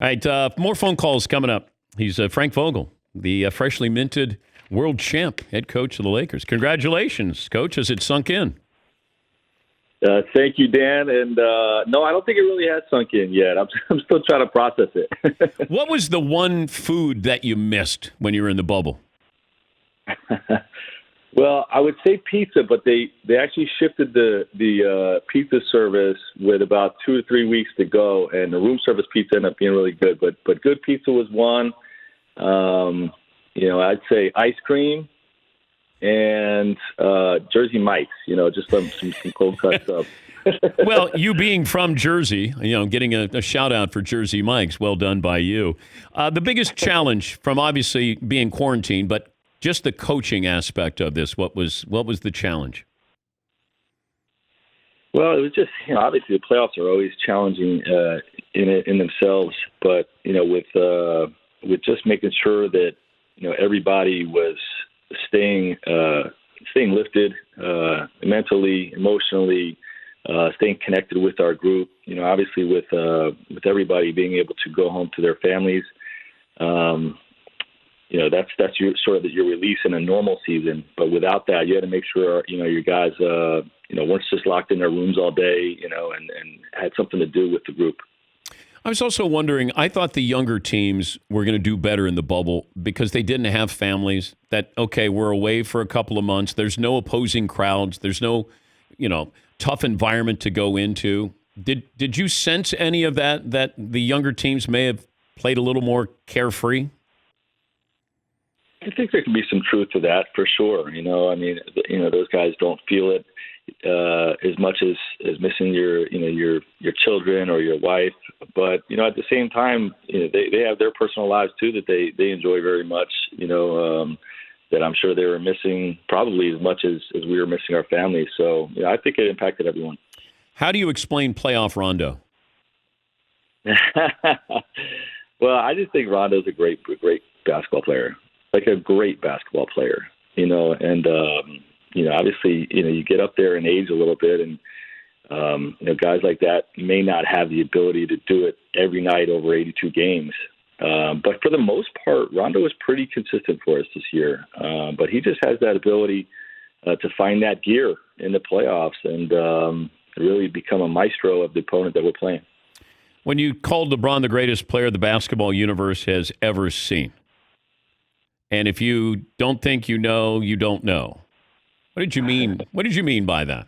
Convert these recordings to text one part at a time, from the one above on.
All right, more phone calls coming up. He's Frank Vogel, the freshly minted world champ, head coach of the Lakers. Congratulations, Coach. Has it sunk in? Thank you, Dan. And no, I don't think it really has sunk in yet. I'm still trying to process it. What was the one food that you missed when you were in the bubble? Well, I would say pizza, but they actually shifted the pizza service with about 2 or 3 weeks to go, and the room service pizza ended up being really good. But good pizza was one. I'd say ice cream and Jersey Mike's. Just some cold cut stuff. Well, you being from Jersey, getting a shout out for Jersey Mike's. Well done by you. The biggest challenge from obviously being quarantined, but just the coaching aspect of this, what was the challenge? Well, it was just, obviously the playoffs are always challenging in themselves, but with just making sure that everybody was staying lifted mentally, emotionally, staying connected with our group. Obviously with everybody being able to go home to their families. That's your release in a normal season. But without that, you had to make sure, your guys, weren't just locked in their rooms all day, and had something to do with the group. I was also wondering, I thought the younger teams were going to do better in the bubble because they didn't have families that, okay, we're away for a couple of months. There's no opposing crowds. There's no, tough environment to go into. Did you sense any of that the younger teams may have played a little more carefree? I think there can be some truth to that for sure. Those guys don't feel it as much as missing your children or your wife. But, at the same time, they have their personal lives too that they enjoy very much, that I'm sure they were missing probably as much as we were missing our families. So, I think it impacted everyone. How do you explain playoff Rondo? Well, I just think Rondo's a great basketball player. Like a great basketball player, and obviously, you get up there in age a little bit, and guys like that may not have the ability to do it every night over 82 games. But for the most part, Rondo was pretty consistent for us this year. But he just has that ability to find that gear in the playoffs and really become a maestro of the opponent that we're playing. When you called LeBron the greatest player the basketball universe has ever seen, and if you don't think you know, you don't know. What did you mean? What did you mean by that?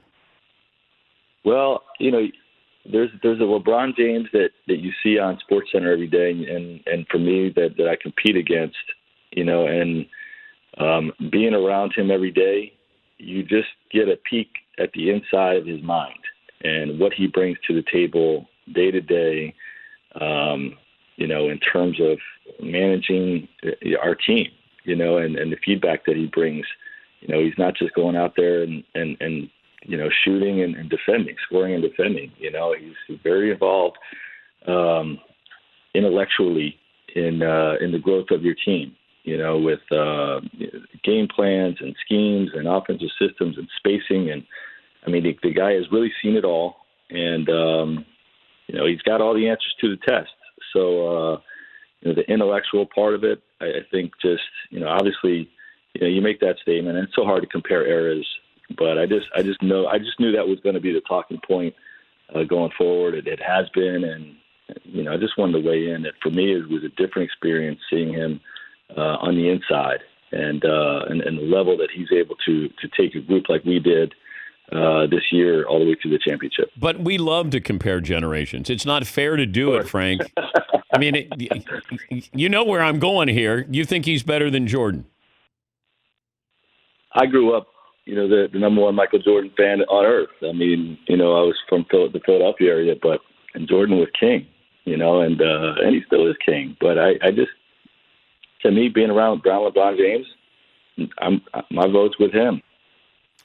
Well, there's a LeBron James that you see on SportsCenter every day, and for me that I compete against, and being around him every day, you just get a peek at the inside of his mind and what he brings to the table day to day, in terms of managing our team. And the feedback that he brings, he's not just going out there and shooting and defending, scoring and defending. He's very involved intellectually in the growth of your team, with game plans and schemes and offensive systems and spacing. And I mean, the guy has really seen it all, and he's got all the answers to the test. So the intellectual part of it, I think just, obviously, you make that statement, and it's so hard to compare eras, but I just knew that was going to be the talking point going forward. It has been, and, I just wanted to weigh in that for me, it was a different experience seeing him on the inside and the level that he's able to take a group like we did this year all the way to the championship. But we love to compare generations. It's not fair to do it, Frank. I mean, you know where I'm going here. You think he's better than Jordan? I grew up, the number one Michael Jordan fan on earth. I mean, I was from the Philadelphia area, and Jordan was king, and he still is king. But I just, to me, being around LeBron James, my vote's with him.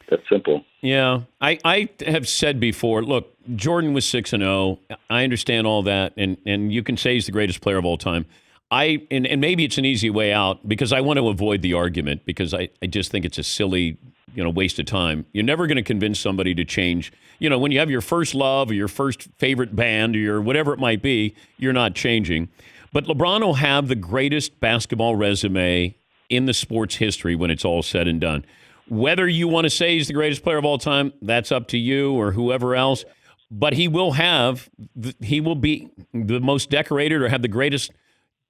That's simple. Yeah, I have said before, look, Jordan was 6-0. I understand all that, and you can say he's the greatest player of all time. And maybe it's an easy way out because I want to avoid the argument because I just think it's a silly, waste of time. You're never going to convince somebody to change. When you have your first love or your first favorite band or your whatever it might be, you're not changing. But LeBron will have the greatest basketball resume in the sports history when it's all said and done. Whether you want to say he's the greatest player of all time, that's up to you or whoever else. But he will be the most decorated or have the greatest,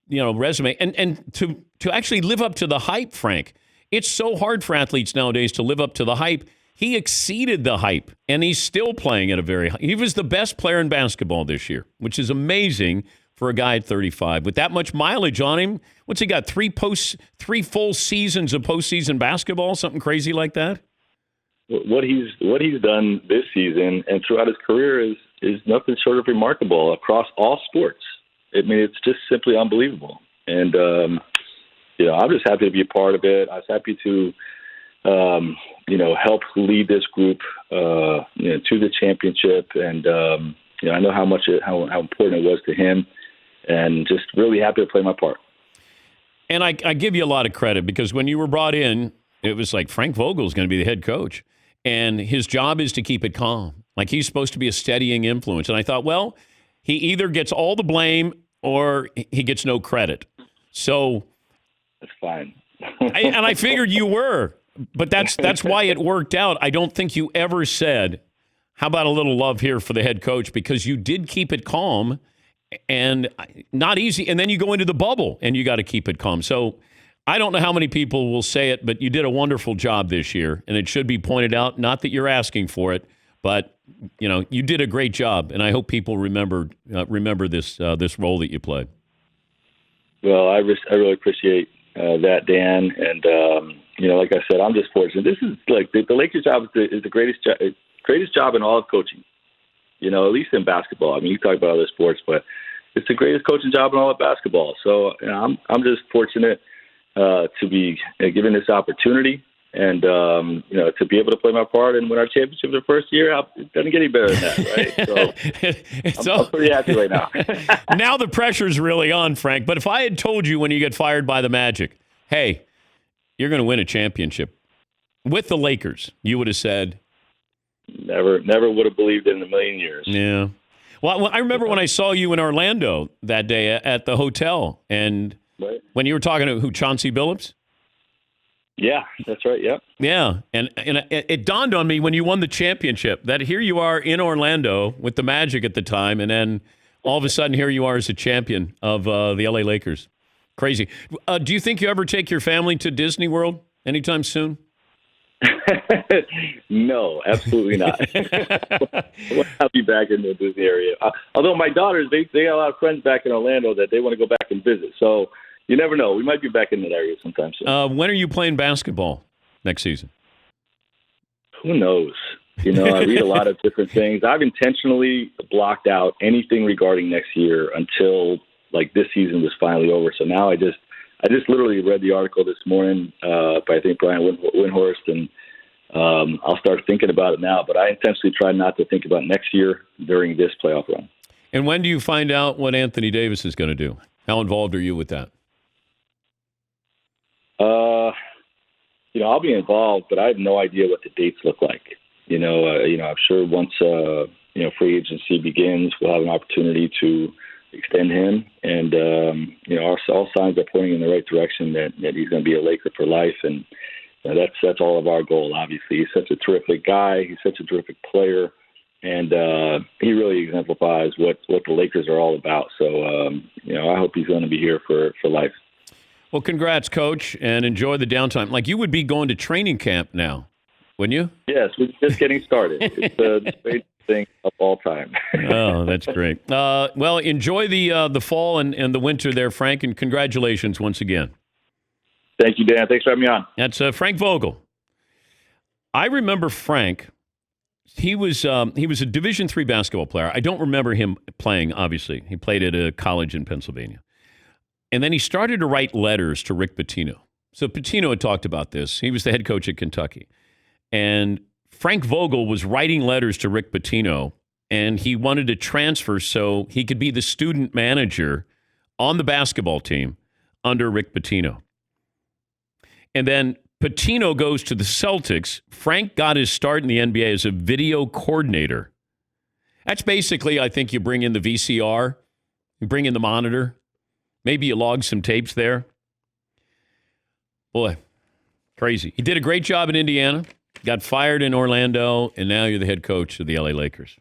resume. And to actually live up to the hype, Frank, it's so hard for athletes nowadays to live up to the hype. He exceeded the hype, and he's still playing at a very high. He was the best player in basketball this year, which is amazing for a guy at 35 with that much mileage on him. What's he got? 3 full seasons of postseason basketball, something crazy like that. What he's done this season and throughout his career is nothing short of remarkable across all sports. I mean, it's just simply unbelievable. And I'm just happy to be a part of it. I was happy to help lead this group to the championship. And I know how important it was to him, and just really happy to play my part. And I give you a lot of credit because when you were brought in, it was like Frank Vogel is going to be the head coach. And his job is to keep it calm. Like he's supposed to be a steadying influence. And I thought, well, he either gets all the blame or he gets no credit. So that's fine. I figured you were. But that's why it worked out. I don't think you ever said, how about a little love here for the head coach? Because you did keep it calm and not easy. And then you go into the bubble and you got to keep it calm. So I don't know how many people will say it, but you did a wonderful job this year, and it should be pointed out. Not that you're asking for it, but you did a great job, and I hope people remember this role that you played. Well, I really appreciate that, Dan, and like I said, I'm just fortunate. This is like the Lakers' job is the greatest job in all of coaching. At least in basketball. I mean, you talk about other sports, but it's the greatest coaching job in all of basketball. So I'm just fortunate to be given this opportunity and, to be able to play my part and win our championship the first year. It doesn't get any better than that, right? So I'm pretty happy right now. Now the pressure's really on, Frank. But if I had told you when you get fired by the Magic, hey, you're going to win a championship with the Lakers, you would have said? Never would have believed it in a million years. Yeah. Well, I remember when I saw you in Orlando that day at the hotel and right. When you were talking to Chauncey Billups? Yeah, that's right, yeah. Yeah, and it dawned on me when you won the championship that here you are in Orlando with the Magic at the time, and then all of a sudden here you are as a champion of the LA Lakers. Crazy. Do you think you ever take your family to Disney World anytime soon? No, absolutely not. I'll be back in the Disney area. Although my daughters, they got a lot of friends back in Orlando that they want to go back and visit. So you never know. We might be back in that area sometime soon. When are you playing basketball next season? Who knows? I read a lot of different things. I've intentionally blocked out anything regarding next year until this season was finally over. So now I just literally read the article this morning by I think Brian Windhorst, and I'll start thinking about it now. But I intentionally try not to think about next year during this playoff run. And when do you find out what Anthony Davis is going to do? How involved are you with that? I'll be involved, but I have no idea what the dates look like. I'm sure once free agency begins, we'll have an opportunity to extend him, and all signs are pointing in the right direction that he's going to be a Laker for life, and that's all of our goal. Obviously, he's such a terrific guy, he's such a terrific player, and he really exemplifies what the Lakers are all about. So I hope he's going to be here for life. Well, congrats, Coach, and enjoy the downtime. Like you would be going to training camp now, wouldn't you? Yes, we're just getting started. It's the greatest thing of all time. Oh, that's great. Well, enjoy the fall and the winter there, Frank, and congratulations once again. Thank you, Dan. Thanks for having me on. That's Frank Vogel. I remember Frank. He was a Division III basketball player. I don't remember him playing, obviously. He played at a college in Pennsylvania. And then he started to write letters to Rick Pitino. So Pitino had talked about this. He was the head coach at Kentucky. And Frank Vogel was writing letters to Rick Pitino, and he wanted to transfer so he could be the student manager on the basketball team under Rick Pitino. And then Pitino goes to the Celtics. Frank got his start in the NBA as a video coordinator. That's basically, I think, you bring in the VCR, you bring in the monitor, Maybe you logged some tapes there. Boy, crazy. He did a great job in Indiana, got fired in Orlando, and now you're the head coach of the LA Lakers.